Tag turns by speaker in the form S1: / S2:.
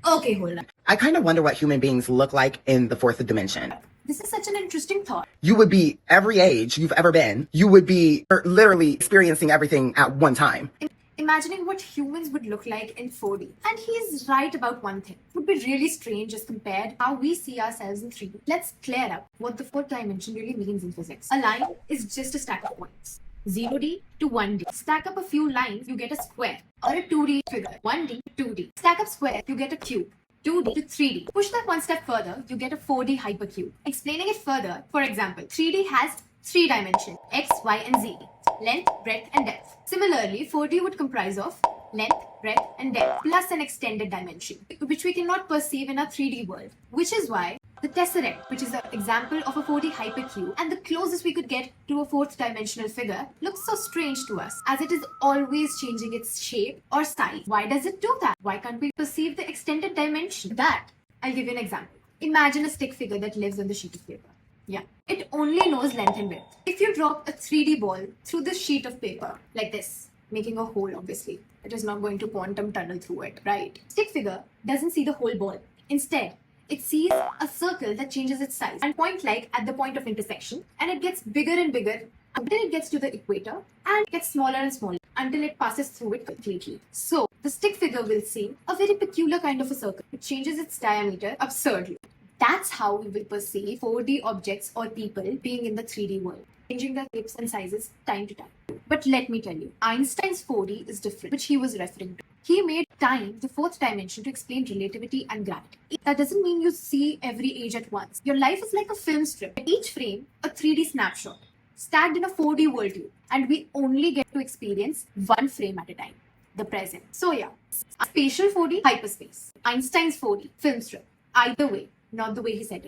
S1: Okay, hold on.
S2: I kind of wonder what human beings look like in the fourth dimension.
S1: This is such an interesting thought.
S2: You would be every age you've ever been. You would be literally experiencing everything at one time.
S1: Imagining what humans would look like in 4D. And he's right about one thing. It would be really strange as compared how we see ourselves in 3D. Let's clear up what the fourth dimension really means in physics. A line is just a stack of points. 0D to 1D. Stack up a few lines, you get a square or a 2D figure. 1D to 2D. Stack up square, you get a cube. 2D to 3D. Push that one step further, you get a 4D hypercube. Explaining it further, for example, 3D has 3 dimensions, x, y, and z. Length, breadth, and depth. Similarly, 4D would comprise of length, breadth, and depth, plus an extended dimension, which we cannot perceive in our 3D world. Which is why the tesseract, which is an example of a 4D hypercube, and the closest we could get to a fourth dimensional figure, looks so strange to us, as it is always changing its shape or size. Why does it do that? Why can't we perceive the extended dimension? That, I'll give you an example. Imagine a stick figure that lives on the sheet of paper. Yeah. It only knows length and width. If you drop a 3D ball through this sheet of paper, like this, making a hole obviously, it is not going to quantum tunnel through it, right? Stick figure doesn't see the whole ball. Instead, it sees a circle that changes its size and point like at the point of intersection, and it gets bigger and bigger until it gets to the equator, and gets smaller and smaller until it passes through it completely. So, the stick figure will see a very peculiar kind of a circle. It changes its diameter absurdly. That's how we will perceive 4D objects or people being in the 3D world, changing their shapes and sizes time to time. But let me tell you, Einstein's 4D is different, which he was referring to. He made time the fourth dimension to explain relativity and gravity. That doesn't mean you see every age at once. Your life is like a film strip. Each frame, a 3D snapshot, stacked in a 4D worldview, and we only get to experience one frame at a time, the present. So yeah, spatial 4D, hyperspace. Einstein's 4D, film strip. Either way, not the way he said it.